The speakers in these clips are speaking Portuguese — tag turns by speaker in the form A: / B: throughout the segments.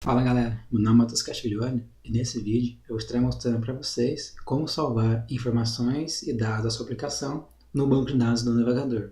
A: Fala galera, meu nome é Matheus Castiglione e nesse vídeo eu estarei mostrando para vocês como salvar informações e dados da sua aplicação no banco de dados do navegador.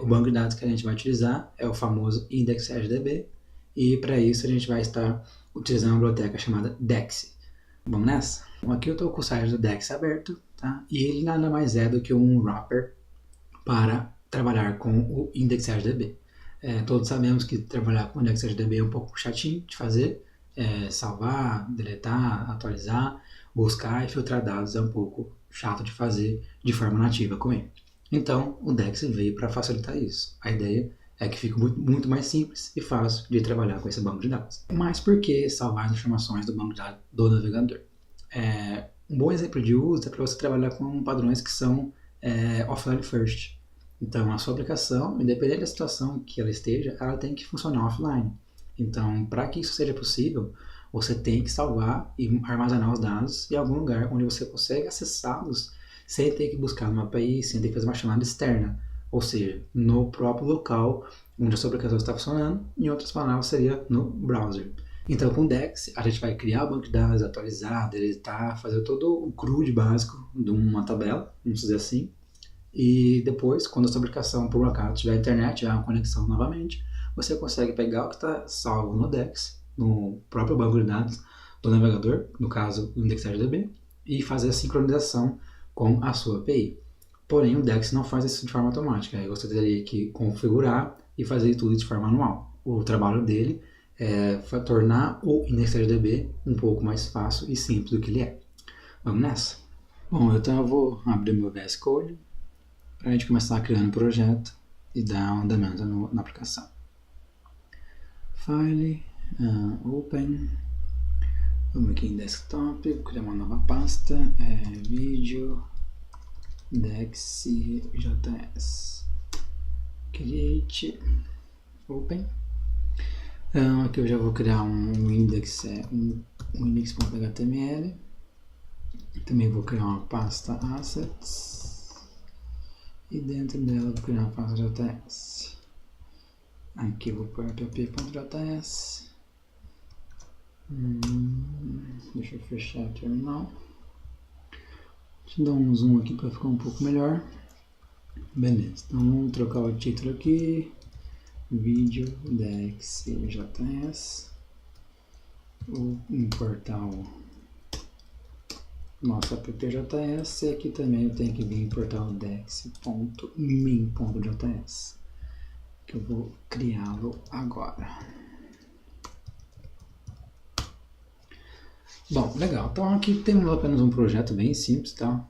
A: O banco de dados que a gente vai utilizar é o famoso IndexedDB e para isso a gente vai estar utilizando uma biblioteca chamada Dex. Vamos nessa? Bom, aqui eu estou com o site do Dex aberto, tá? E ele nada mais é do que um wrapper para trabalhar com o IndexedDB. Todos sabemos que trabalhar com o IndexedDB é um pouco chatinho de fazer, salvar, deletar, atualizar, buscar e filtrar dados é um pouco chato de fazer de forma nativa com ele. Então, o Dex veio para facilitar isso. A ideia é que fique muito mais simples e fácil de trabalhar com esse banco de dados. Mas por que salvar as informações do banco de dados do navegador? Um bom exemplo de uso é para você trabalhar com padrões que são offline first. Então, a sua aplicação, independente da situação que ela esteja, ela tem que funcionar offline. Então, para que isso seja possível, você tem que salvar e armazenar os dados em algum lugar onde você consegue acessá-los sem ter que buscar numa API, sem ter que fazer uma chamada externa. Ou seja, no próprio local onde a sua aplicação está funcionando, em outras palavras, seria no browser. Então, com o Dex, a gente vai criar o banco de dados, atualizar, deletar, fazer todo o CRUD básico de uma tabela, vamos dizer assim. E depois, quando a sua aplicação por um acaso tiver internet, tiver uma conexão novamente, você consegue pegar o que está salvo no Dex, no próprio banco de dados do navegador, no caso o IndexedDB, e fazer a sincronização com a sua API. Porém, o Dex não faz isso de forma automática, aí você teria que configurar e fazer tudo de forma manual. O trabalho dele é tornar o IndexedDB um pouco mais fácil e simples do que ele é. Vamos nessa? Bom, então eu vou abrir meu VS Code para a gente começar criando um projeto e dar um andamento na aplicação. File, Open, vamos aqui em Desktop, vou criar uma nova pasta, Vídeo, Dex.js, Create, Open. Aqui eu já vou criar um index.html, também vou criar uma pasta Assets, e dentro dela vou criar uma pasta JS. Aqui eu vou pôr app.js. Deixa eu fechar o terminal. Deixa eu dar um zoom aqui para ficar um pouco melhor. Beleza, então vamos trocar o título aqui. Vídeo Dex.js. Vou importar o nosso app.js e aqui também eu tenho que vir importar o dex.min.js, que eu vou criá-lo agora. Bom, legal. Então aqui temos apenas um projeto bem simples, tá?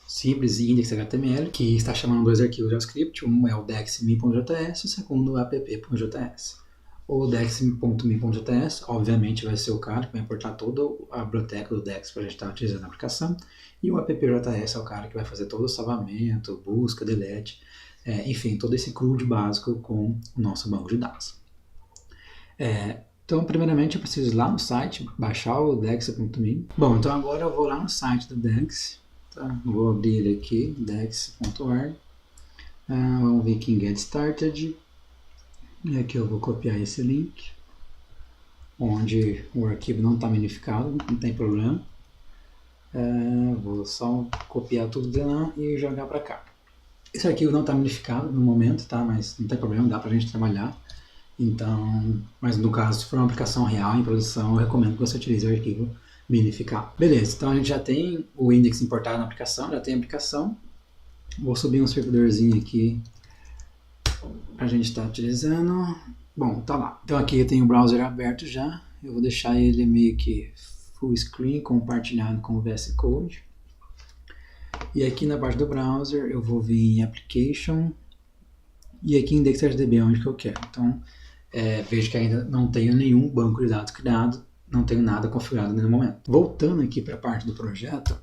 A: Simples index.html, que está chamando dois arquivos JavaScript. Um é o dex.min.js e o segundo o app.js. O dex.min.js, obviamente, vai ser o cara que vai importar toda a biblioteca do Dex para a gente estar utilizando a aplicação. E o app.js é o cara que vai fazer todo o salvamento, busca, delete, enfim, todo esse CRUD básico com o nosso banco de dados. Então, primeiramente, eu preciso ir lá no site, baixar o dex.min. Bom, então agora eu vou lá no site do Dex. Tá? Vou abrir ele aqui, dex.org. Vamos ver aqui em Get Started. E aqui eu vou copiar esse link, onde o arquivo não está minificado, não tem problema. Vou só copiar tudo de lá e jogar para cá. Esse arquivo não está minificado no momento, tá? Mas não tem problema, dá para a gente trabalhar. Então, mas no caso, se for uma aplicação real em produção, eu recomendo que você utilize o arquivo minificado. Beleza, então a gente já tem o index importado na aplicação, já tem a aplicação. Vou subir um servidorzinho aqui a gente está utilizando. Bom, tá lá. Então aqui eu tenho o browser aberto já. Eu vou deixar ele meio que full screen, compartilhado com o VS Code. E aqui na parte do browser eu vou vir em Application. E aqui em IndexedDB é onde que eu quero. Então vejo que ainda não tenho nenhum banco de dados criado. Não tenho nada configurado no momento. Voltando aqui para a parte do projeto,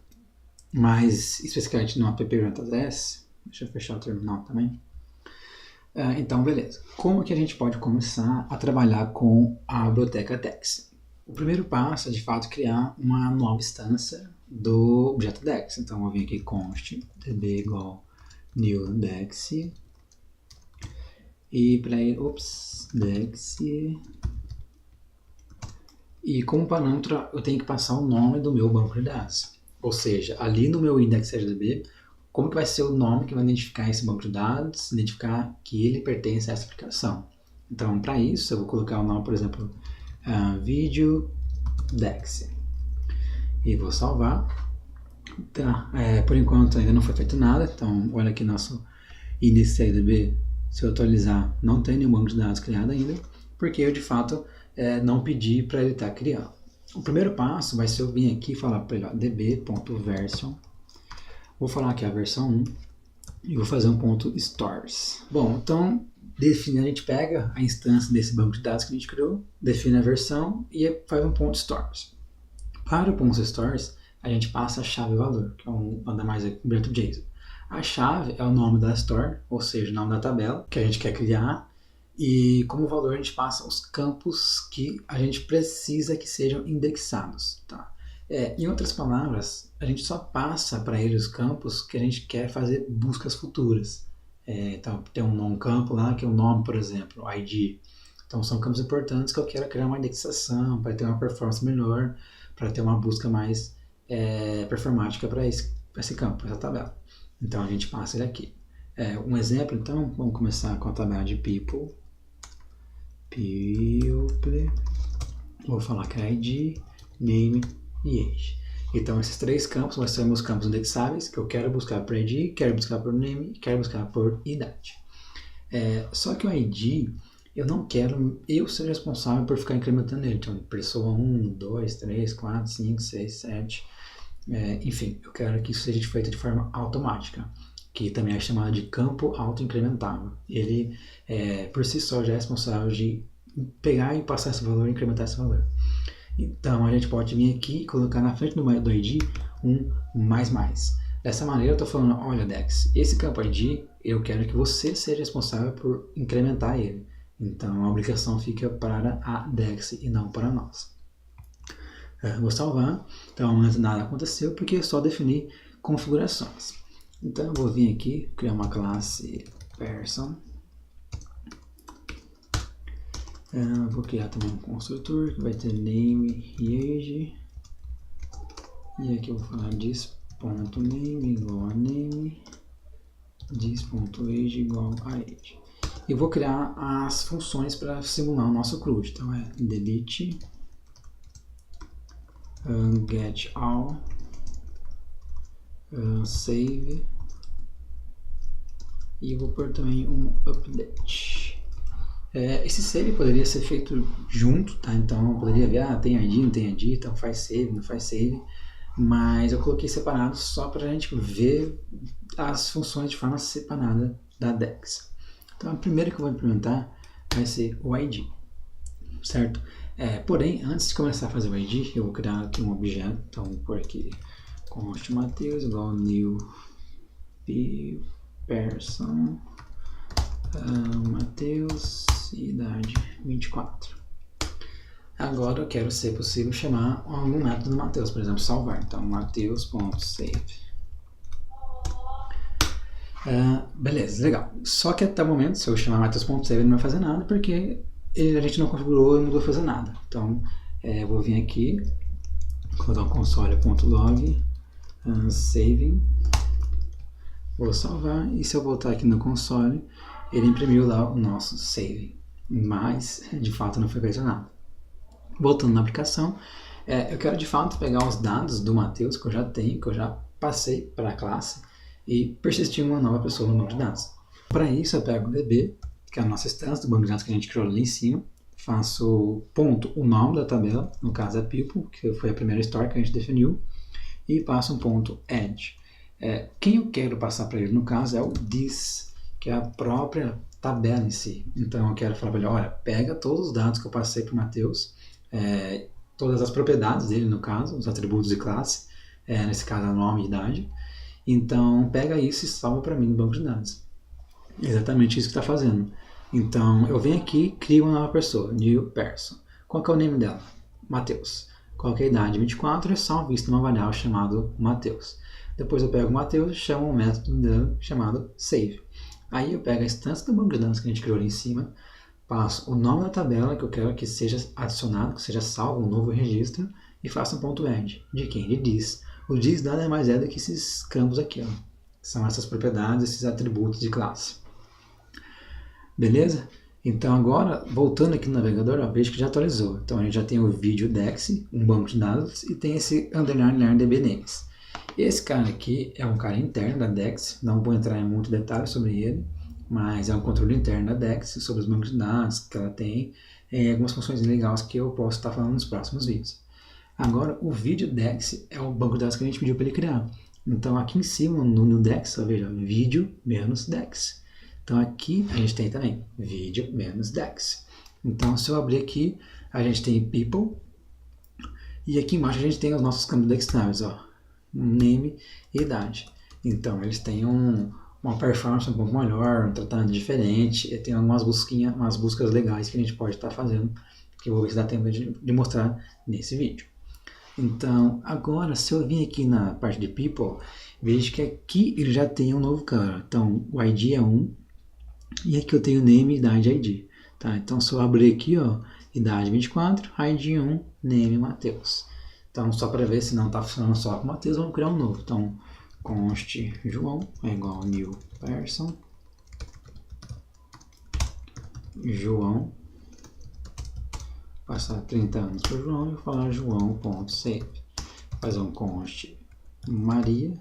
A: mais especificamente no app.js. Deixa eu fechar o terminal também. Então, beleza. Como que a gente pode começar a trabalhar com a biblioteca Dex? O primeiro passo é, de fato, criar uma nova instância do objeto Dex. Então, eu vou vir aqui const db igual new Dex. E para ele, Dex E como parâmetro, eu tenho que passar o nome do meu banco de dados. Ou seja, ali no meu index CDB, como que vai ser o nome que vai identificar esse banco de dados, identificar que ele pertence a essa aplicação. Então, para isso, eu vou colocar o nome, por exemplo, VideoDex. E vou salvar. Tá, por enquanto ainda não foi feito nada, então olha aqui nosso index CDB. Se eu atualizar, não tem nenhum banco de dados criado ainda, porque eu de fato não pedi para ele estar criando. O primeiro passo vai ser eu vir aqui e falar para ele, db.version. Vou falar aqui a versão 1 e vou fazer um ponto stores. Bom, então a gente pega a instância desse banco de dados que a gente criou, define a versão e faz um ponto stores. Para o ponto stores, a gente passa a chave valor, que é nada mais aberto JSON. A chave é o nome da store, ou seja, o nome da tabela que a gente quer criar, e como valor a gente passa os campos que a gente precisa que sejam indexados. Tá? Em outras palavras, a gente só passa para ele os campos que a gente quer fazer buscas futuras. Então, tem um campo lá que é o nome, por exemplo, o ID. Então, são campos importantes que eu quero criar uma indexação para ter uma performance melhor, para ter uma busca mais performática para esse campo, para essa tabela. Então, a gente passa ele aqui. Um exemplo, então, vamos começar com a tabela de people. Vou falar que é ID, name e age. Então, esses três campos vão ser meus campos indexáveis, que eu quero buscar por ID, quero buscar por name e quero buscar por idade. Só que o ID, eu não quero eu ser responsável por ficar incrementando ele. Então, pessoa 1, 2, 3, 4, 5, 6, 7. Enfim, eu quero que isso seja feito de forma automática, que também é chamado de campo auto-incrementável. Ele, por si só, já é responsável de pegar e passar esse valor e incrementar esse valor. Então, a gente pode vir aqui e colocar na frente do ID um mais. Dessa maneira, eu estou falando, olha, Dex, esse campo ID, eu quero que você seja responsável por incrementar ele. Então, a obrigação fica para a Dex e não para nós. Vou salvar. Então, nada aconteceu porque eu só defini configurações. Então, eu vou vir aqui, criar uma classe person. Vou criar também um construtor que vai ter name e age. E aqui eu vou falar this.name igual a name, this.age igual a age. E vou criar as funções para simular o nosso CRUD. Então é delete, get all, save, e vou pôr também um update. Esse save poderia ser feito junto, tá? Então eu poderia ver, tem ID, não tem ID, então faz save, não faz save, mas eu coloquei separado só para a gente ver as funções de forma separada da Dex. Então a primeira que eu vou implementar vai ser o ID, certo? Porém, antes de começar a fazer o ID, eu vou criar aqui um objeto, então vou pôr aqui const Mateus igual new person Mateus, idade 24. Agora eu quero, se possível, chamar algum método do Mateus, por exemplo, salvar. Então, mateus.save. Beleza, legal. Só que até o momento, se eu chamar mateus.save, ele não vai fazer nada, porque a gente não configurou e não vai fazer nada. Então, eu vou vir aqui, colocar o console.log, saving, vou salvar, e se eu voltar aqui no console, ele imprimiu lá o nosso save, mas de fato não foi feito nada. Voltando na aplicação, eu quero de fato pegar os dados do Mateus que eu já tenho, que eu já passei para a classe, e persistir uma nova pessoa no banco de dados. Para isso eu pego o DB, que é a nossa instância do banco de dados que a gente criou ali em cima, faço ponto o nome da tabela, no caso é people, que foi a primeira store que a gente definiu, e passo um ponto add. Quem eu quero passar para ele, no caso, é o this, que é a própria tabela em si. Então eu quero falar para ele, olha, pega todos os dados que eu passei para o Mateus, todas as propriedades dele, no caso, os atributos de classe, nesse caso é nome e idade. Então pega isso e salva para mim no banco de dados. Exatamente isso que está fazendo. Então eu venho aqui, crio uma nova pessoa, new person. Qual que é o nome dela? Mateus. Qual que é a idade? 24, e salvo isso numa variável chamado Mateus. Depois eu pego o Mateus e chamo um método dele chamado save. Aí eu pego a instância do banco de dados que a gente criou ali em cima, passo o nome da tabela que eu quero que seja adicionado, que seja salvo um novo registro, e faço um ponto add. De quem? De this. O this nada mais é do que esses campos aqui, ó. São essas propriedades, esses atributos de classe. Beleza? Então agora, voltando aqui no navegador, ó, veja que já atualizou. Então a gente já tem o vídeo Dex, um banco de dados, e tem esse underline DBNames. Esse cara aqui é um cara interno da Dex, não vou entrar em muito detalhe sobre ele, mas é um controle interno da Dex sobre os bancos de dados que ela tem, e algumas funções legais que eu posso estar falando nos próximos vídeos. Agora, o vídeo Dex é o banco de dados que a gente pediu para ele criar. Então, aqui em cima, no Dex, veja, vídeo menos Dex. Então, aqui a gente tem também vídeo menos Dex. Então, se eu abrir aqui, a gente tem people, e aqui embaixo a gente tem os nossos campos dextáveis, ó, name e idade. Então, eles têm uma performance um pouco melhor, um tratamento diferente, e tem algumas umas buscas legais que a gente pode estar fazendo, que eu vou ver se dá tempo de mostrar nesse vídeo. Então, agora, se eu vir aqui na parte de People, vejo que aqui ele já tem um novo cara. Então, o ID é 1, e aqui eu tenho Name, Idade e ID. Tá? Então, se eu abrir aqui, ó, Idade 24, ID 1, Name Matheus. Então, só para ver se não está funcionando só com Matheus, vamos criar um novo. Então, const João é igual a new person, João, passar 30 anos para o João e falar João.save. Fazer um const Maria,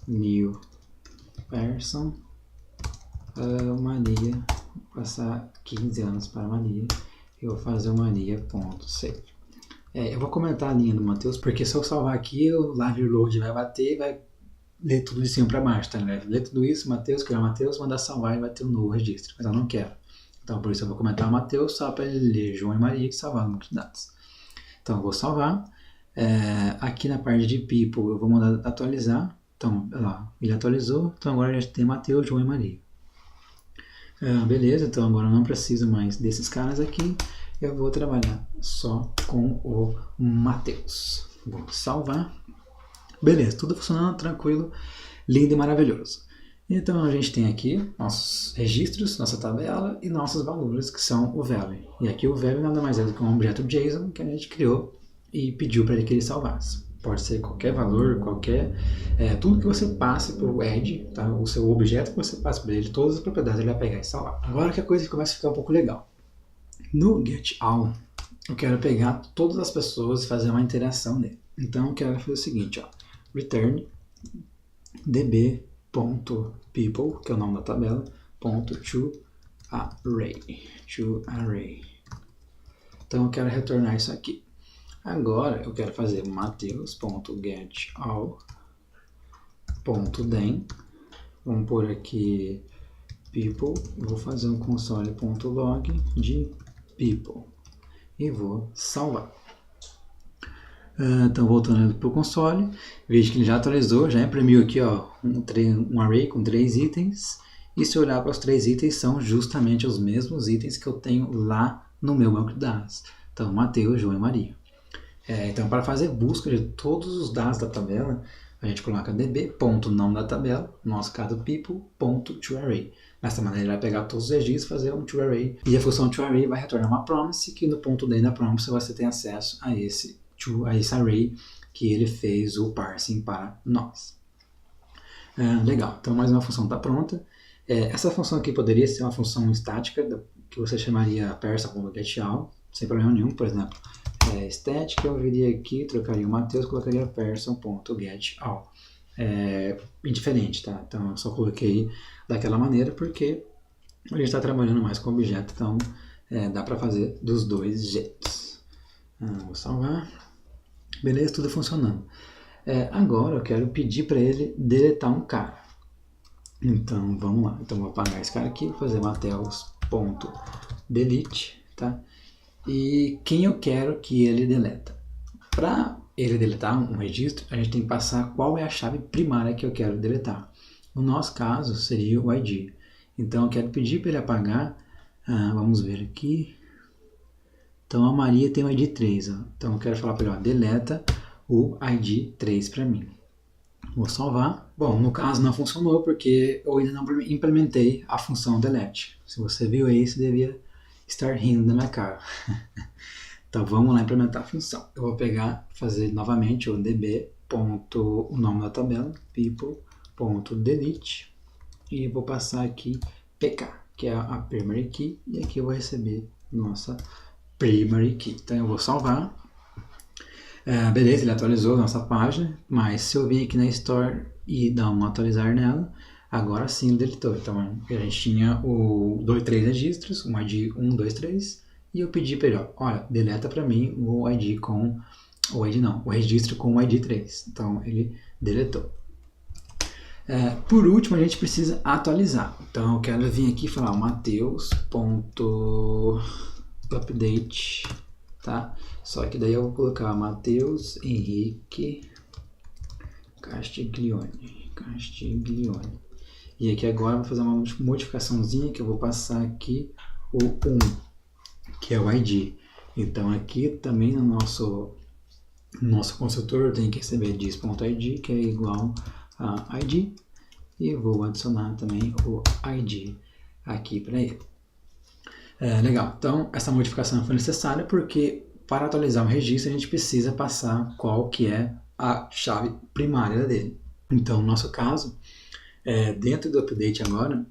A: new person, Maria, passar 15 anos para Maria. Eu vou fazer o Maria.save. Eu vou comentar a linha do Matheus, porque se eu salvar aqui, o live load vai bater e vai ler tudo de cima para baixo, tá? Vai ler tudo isso, Matheus, criar Matheus, mandar salvar e vai ter um novo registro. Mas eu não quero. Então, por isso eu vou comentar o Matheus, só para ele ler João e Maria, que salvar no banco de dados. Então, eu vou salvar. Aqui na parte de people, eu vou mandar atualizar. Então, lá, ele atualizou. Então, agora a gente tem Matheus, João e Maria. Beleza, então agora eu não preciso mais desses caras aqui. Eu vou trabalhar só com o Matheus. Vou salvar. Beleza, tudo funcionando tranquilo, lindo e maravilhoso. Então a gente tem aqui nossos registros, nossa tabela e nossos valores, que são o value. E aqui o value nada mais é do que um objeto JSON que a gente criou e pediu para ele que ele salvasse. Pode ser qualquer valor, tudo que você passe para o add, tá? O seu objeto que você passe para ele, todas as propriedades ele vai pegar e salvar. Agora que a coisa começa a ficar um pouco legal. No getAll, eu quero pegar todas as pessoas e fazer uma interação nele. Então eu quero fazer o seguinte, ó, return db.people, que é o nome da tabela, .toArray. Então eu quero retornar isso aqui. Agora eu quero fazer mateus.getAll.then. Vamos pôr aqui people. Vou fazer um console.log de people e vou salvar. Então voltando para o console, vejo que ele já atualizou, já imprimiu aqui, ó, um array com 3 itens. E se olhar para os 3 itens, são justamente os mesmos itens que eu tenho lá no meu banco de dados. Então, Mateus, João e Maria. Então, para fazer busca de todos os dados da tabela, a gente coloca db.nome da tabela, no nosso caso people.toArray. Dessa maneira ele vai pegar todos os registros e fazer um toArray. E a função toArray vai retornar uma promise, que no ponto D da promise você tem acesso a esse array que ele fez o parsing para nós. Legal, então mais uma função está pronta. Essa função aqui poderia ser uma função estática, que você chamaria person.getAll, sem problema nenhum, por exemplo. Static, eu viria aqui, trocaria o Matheus, colocaria person.getAll. Indiferente, tá? Então eu só coloquei daquela maneira porque a gente está trabalhando mais com objeto, então dá para fazer dos dois jeitos. Vou salvar. Beleza, tudo funcionando. Agora eu quero pedir para ele deletar um cara. Então vamos lá. Então vou apagar esse cara aqui, vou fazer mateus.delete, tá? E quem eu quero que ele deleta. Para ele deletar um registro, a gente tem que passar qual é a chave primária que eu quero deletar. No nosso caso, seria o ID. Então eu quero pedir para ele apagar, vamos ver aqui. Então a Maria tem o ID 3, ó. Então eu quero falar para ele, ó, deleta o ID 3 para mim. Vou salvar. Bom, no caso não funcionou porque eu ainda não implementei a função delete. Se você viu aí, você devia estar rindo da minha cara. Então vamos lá implementar a função. Eu vou fazer novamente o db. O nome da tabela, people.delete, e vou passar aqui pk, que é a primary key, e aqui eu vou receber nossa primary key. Então eu vou salvar. Beleza, ele atualizou a nossa página, mas se eu vir aqui na Store e dar um atualizar nela, agora sim ele deletou. Então a gente tinha o 3 registros, um ID 1, 2, 3, e eu pedi para ele, olha, deleta para mim o ID com... o registro com o ID 3. Então ele deletou. Por último, a gente precisa atualizar. Então eu quero vir aqui e falar Mateus.update, tá? Só que daí eu vou colocar Mateus Henrique Castiglione. E aqui agora eu vou fazer uma modificaçãozinha que eu vou passar aqui o 1, que é o ID. Então aqui também no nosso construtor tem que receber dis.id, que é igual a id, e vou adicionar também o id aqui para ele. Legal, então essa modificação foi necessária porque para atualizar o registro a gente precisa passar qual que é a chave primária dele. Então no nosso caso, dentro do update agora,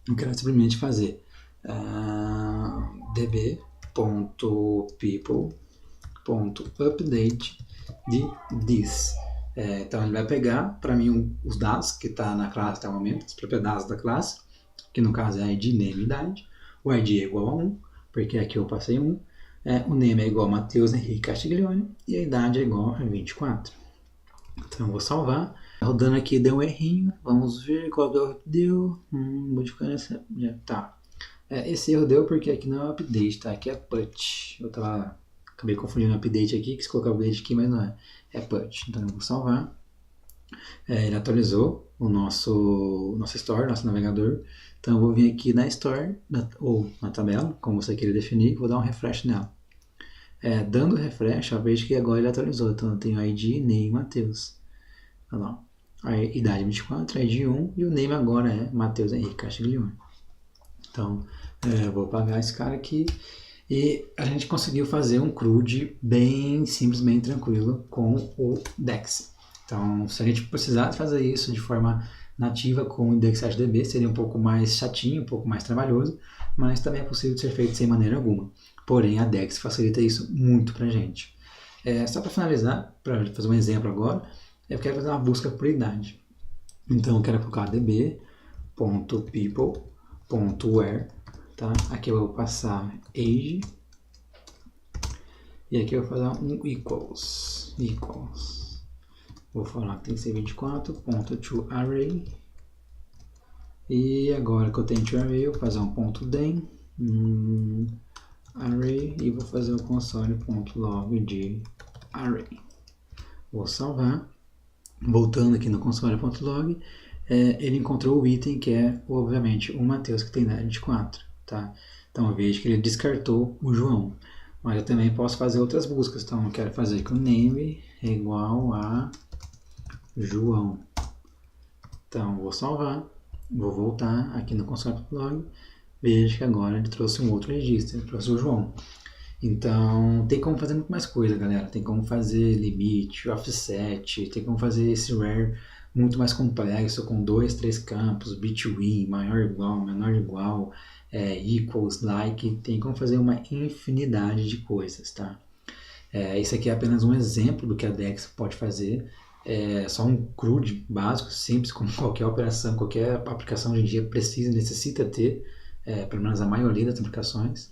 A: eu quero simplesmente fazer db.people.update de this. Então ele vai pegar para mim os dados que está na classe até o momento, as propriedades da classe, que no caso é ID, name e idade. O ID é igual a 1, porque aqui eu passei 1. O name é igual a Mateus Henrique Castiglione e a idade é igual a 24. Então eu vou salvar. Rodando aqui deu um errinho, vamos ver qual que deu. Modificando essa. Já tá. Esse erro deu porque aqui não é update, tá? Aqui é put. Acabei confundindo o update aqui, quis colocar o update aqui, mas não é. É put. Então eu vou salvar. Ele atualizou o nosso Store, nosso navegador. Então eu vou vir aqui na Store, ou na tabela, como você queira definir, vou dar um refresh nela. Dando refresh, eu vejo que agora ele atualizou. Então eu tenho ID, name, Mateus. Olha lá. A idade 24, ID 1 e o name agora é Mateus Henrique Castiglione. Então eu vou apagar esse cara aqui. E a gente conseguiu fazer um CRUD bem simples, bem tranquilo com o DEX. Então, se a gente precisasse fazer isso de forma nativa com o IndexedDB, seria um pouco mais chatinho, um pouco mais trabalhoso, mas também é possível de ser feito sem maneira alguma. Porém, a DEX facilita isso muito pra gente. Só para finalizar, para fazer um exemplo agora, eu quero fazer uma busca por idade. Então, eu quero colocar db.people.where, tá? Aqui eu vou passar age, e aqui eu vou fazer um equals. Vou falar que tem que ser 24.toArray. E agora que eu tenho toArray, eu vou fazer um .den array e vou fazer o console.log de array. Vou salvar. Voltando aqui no console.log, ele encontrou o item que é, obviamente, o Mateus que tem idade 24. Tá? Então eu vejo que ele descartou o João. Mas eu também posso fazer outras buscas. Então eu quero fazer que o name é igual a João. Então vou salvar, vou voltar aqui no console.log, vejo que agora ele trouxe um outro registro, ele trouxe o João. Então tem como fazer muito mais coisa, galera. Tem como fazer limite, offset, tem como fazer esse where muito mais complexo, com 2, 3 campos, between, maior igual, menor igual, equals, like, tem como fazer uma infinidade de coisas, tá? Esse aqui é apenas um exemplo do que a DEX pode fazer. É só um CRUD básico, simples, como qualquer operação, qualquer aplicação hoje em dia precisa, necessita ter, pelo menos a maioria das aplicações.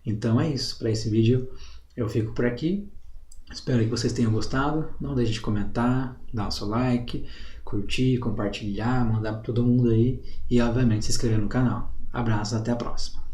A: Então é isso, para esse vídeo eu fico por aqui. Espero que vocês tenham gostado. Não deixe de comentar, dar o seu like, curtir, compartilhar, mandar para todo mundo aí e obviamente se inscrever no canal. Abraço, até a próxima.